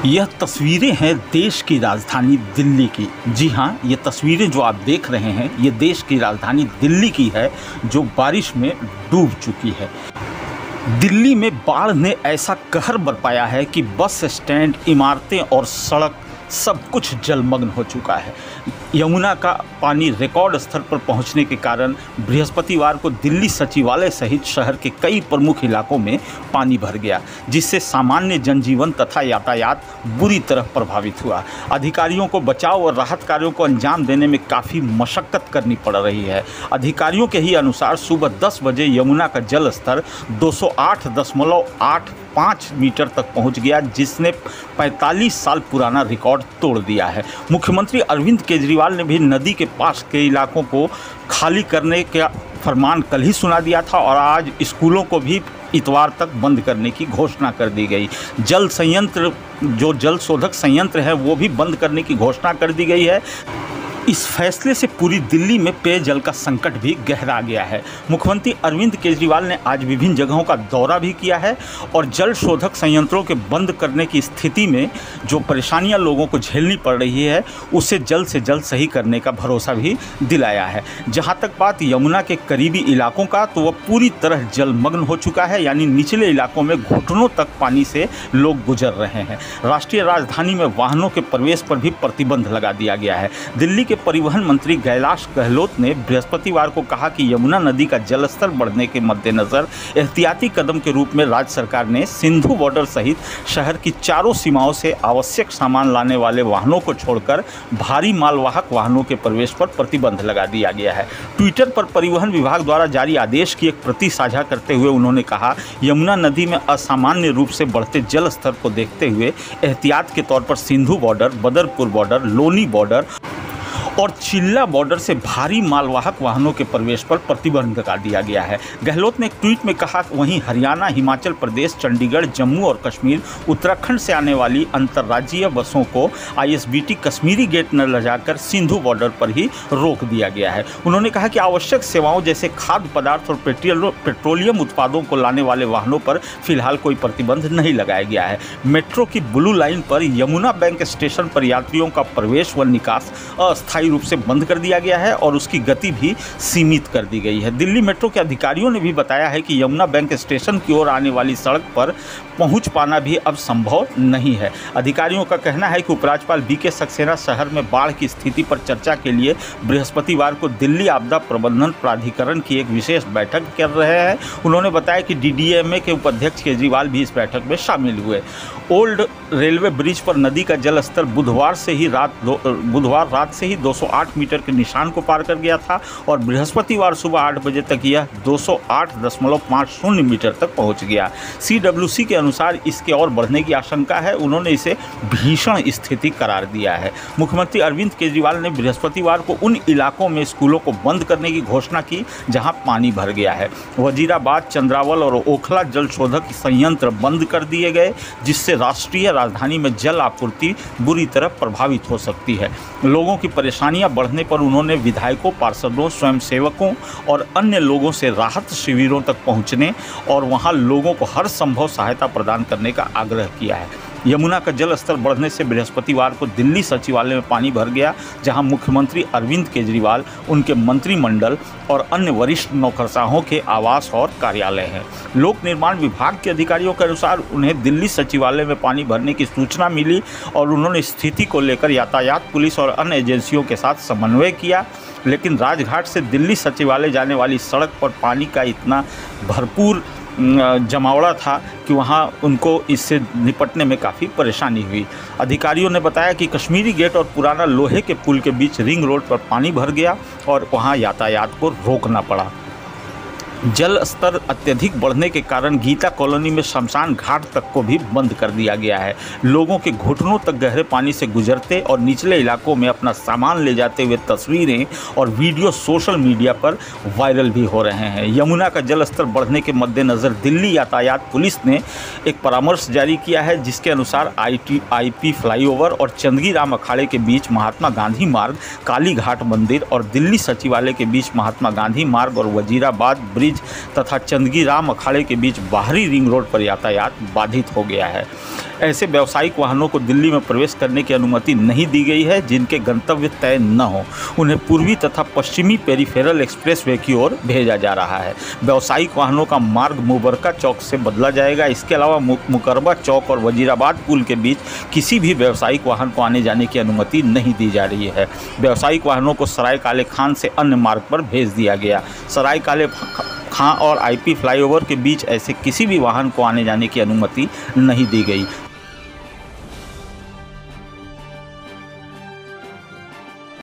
यह तस्वीरें हैं देश की राजधानी दिल्ली की। जी हाँ, ये तस्वीरें जो आप देख रहे हैं ये देश की राजधानी दिल्ली की है जो बारिश में डूब चुकी है। दिल्ली में बाढ़ ने ऐसा कहर बरपाया है कि बस स्टैंड, इमारतें और सड़क सब कुछ जलमग्न हो चुका है। यमुना का पानी रिकॉर्ड स्तर पर पहुंचने के कारण बृहस्पतिवार को दिल्ली सचिवालय सहित शहर के कई प्रमुख इलाकों में पानी भर गया, जिससे सामान्य जनजीवन तथा यातायात बुरी तरह प्रभावित हुआ। अधिकारियों को बचाव और राहत कार्यों को अंजाम देने में काफ़ी मशक्कत करनी पड़ रही है। अधिकारियों के ही अनुसार सुबह 10 बजे यमुना का जल स्तर 208.85 मीटर तक पहुंच गया, जिसने 45 साल पुराना रिकॉर्ड तोड़ दिया है। मुख्यमंत्री अरविंद केजरीवाल ने भी नदी के पास के इलाकों को खाली करने का फरमान कल ही सुना दिया था और आज स्कूलों को भी इतवार तक बंद करने की घोषणा कर दी गई। जल संयंत्र, जो जल शोधक संयंत्र है, वो भी बंद करने की घोषणा कर दी गई है। इस फैसले से पूरी दिल्ली में पेयजल का संकट भी गहरा गया है। मुख्यमंत्री अरविंद केजरीवाल ने आज विभिन्न जगहों का दौरा भी किया है और जल शोधक संयंत्रों के बंद करने की स्थिति में जो परेशानियां लोगों को झेलनी पड़ रही है उसे जल्द से जल्द सही करने का भरोसा भी दिलाया है। जहां तक बात यमुना के करीबी इलाकों का, तो वह पूरी तरह जलमग्न हो चुका है, यानी निचले इलाकों में घुटनों तक पानी से लोग गुजर रहे हैं। राष्ट्रीय राजधानी में वाहनों के प्रवेश पर भी प्रतिबंध लगा दिया गया है। दिल्ली परिवहन मंत्री कैलाश गहलोत ने बृहस्पतिवार को कहा कि यमुना नदी का जलस्तर बढ़ने के मद्देनजर एहतियाती कदम के रूप में राज्य सरकार ने सिंधु बॉर्डर सहित शहर की चारों सीमाओं से आवश्यक सामान लाने वाले वाहनों को छोड़कर भारी मालवाहक वाहनों के प्रवेश पर प्रतिबंध लगा दिया गया है। ट्विटर पर परिवहन विभाग द्वारा जारी आदेश की एक प्रति साझा करते हुए उन्होंने कहा, यमुना नदी में असामान्य रूप से बढ़ते जल स्तर को देखते हुए एहतियात के तौर पर Sindhu border, Badarpur border, Loni border और चिल्ला बॉर्डर से भारी मालवाहक वाहनों के प्रवेश पर प्रतिबंध लगा दिया गया है। गहलोत ने एक ट्वीट में कहा, वहीं हरियाणा, हिमाचल प्रदेश, चंडीगढ़, जम्मू और कश्मीर, उत्तराखंड से आने वाली अंतर्राज्यीय बसों को ISBT कश्मीरी गेट न लगाकर सिंधु बॉर्डर पर ही रोक दिया गया है। उन्होंने कहा कि आवश्यक सेवाओं जैसे खाद्य पदार्थ और पेट्रोलियम उत्पादों को लाने वाले वाहनों पर फिलहाल कोई प्रतिबंध नहीं लगाया गया है। मेट्रो की ब्लू लाइन पर यमुना बैंक स्टेशन पर यात्रियों का प्रवेश व निकास अस्थायी रूप से बंद कर दिया गया है और उसकी गति भी सीमित कर दी गई है। दिल्ली मेट्रो के अधिकारियों ने भी बताया है कि यमुना बैंक स्टेशन की ओर आने वाली सड़क पर पहुंच पाना भी अब संभव नहीं है। अधिकारियों का कहना है कि उपराज्यपाल BK सक्सेना शहर में बाढ़ की स्थिति पर चर्चा के लिए बृहस्पतिवार को दिल्ली आपदा प्रबंधन प्राधिकरण की एक विशेष बैठक कर रहे हैं। उन्होंने बताया कि DDMA के उपाध्यक्ष केजरीवाल भी इस बैठक में शामिल हुए। ओल्ड रेलवे ब्रिज पर नदी का जल स्तर बुधवार रात से ही 208 मीटर के निशान को पार कर गया था और बृहस्पतिवार सुबह 8 बजे तक यह 208.50 मीटर तक पहुंच गया। CWC के अनुसार इसके और बढ़ने की आशंका है। उन्होंने इसे भीषण स्थिति करार दिया है। मुख्यमंत्री अरविंद केजरीवाल ने बृहस्पतिवार को उन इलाकों में स्कूलों को बंद करने की घोषणा की जहां पानी भर गया है। वजीराबाद, चंद्रावल और ओखला जल शोधक संयंत्र बंद कर दिए गए, जिससे राष्ट्रीय राजधानी में जल आपूर्ति बुरी तरह प्रभावित हो सकती है। लोगों की परेशानियां बढ़ने पर उन्होंने विधायकों, पार्षदों, स्वयंसेवकों और अन्य लोगों से राहत शिविरों तक पहुंचने और वहां लोगों को हर संभव सहायता प्रदान करने का आग्रह किया है। यमुना का जल स्तर बढ़ने से बृहस्पतिवार को दिल्ली सचिवालय में पानी भर गया, जहां मुख्यमंत्री अरविंद केजरीवाल, उनके मंत्रिमंडल और अन्य वरिष्ठ नौकरशाहों के आवास और कार्यालय हैं। लोक निर्माण विभाग के अधिकारियों के अनुसार उन्हें दिल्ली सचिवालय में पानी भरने की सूचना मिली और उन्होंने स्थिति को लेकर यातायात, पुलिस और अन्य एजेंसियों के साथ समन्वय किया, लेकिन राजघाट से दिल्ली सचिवालय जाने वाली सड़क पर पानी का इतना भरपूर जमावड़ा था कि वहां उनको इससे निपटने में काफ़ी परेशानी हुई। अधिकारियों ने बताया कि कश्मीरी गेट और पुराना लोहे के पुल के बीच रिंग रोड पर पानी भर गया और वहां यातायात को रोकना पड़ा। जल स्तर अत्यधिक बढ़ने के कारण गीता कॉलोनी में शमशान घाट तक को भी बंद कर दिया गया है। लोगों के घुटनों तक गहरे पानी से गुजरते और निचले इलाकों में अपना सामान ले जाते हुए तस्वीरें और वीडियो सोशल मीडिया पर वायरल भी हो रहे हैं। यमुना का जल स्तर बढ़ने के मद्देनज़र दिल्ली यातायात पुलिस ने एक परामर्श जारी किया है, जिसके अनुसार IP फ्लाईओवर और चंदगीराम अखाड़े के बीच महात्मा गांधी मार्ग, कालीघाट मंदिर और दिल्ली सचिवालय के बीच महात्मा गांधी मार्ग और वजीराबाद ब्रिज तथा चंदगीराम अखाड़े के बीच बाहरी रिंग रोड पर यातायात बाधित हो गया है। ऐसे व्यावसायिक वाहनों को दिल्ली में प्रवेश करने की अनुमति नहीं दी गई है जिनके गंतव्य तय न हो। उन्हें पूर्वी तथा पश्चिमी पेरिफेरल एक्सप्रेसवे की ओर भेजा जा रहा है। व्यावसायिक वाहनों का मार्ग मुबरका चौक से बदला जाएगा। इसके अलावा मुकरबा चौक और वजीराबाद पुल के बीच किसी भी व्यावसायिक वाहन को आने जाने की अनुमति नहीं दी जा रही है। व्यावसायिक वाहनों को सराय काले खान से अन्य मार्ग पर भेज दिया गया। सराय काले खां और आईपी फ्लाईओवर के बीच ऐसे किसी भी वाहन को आने जाने की अनुमति नहीं दी गई।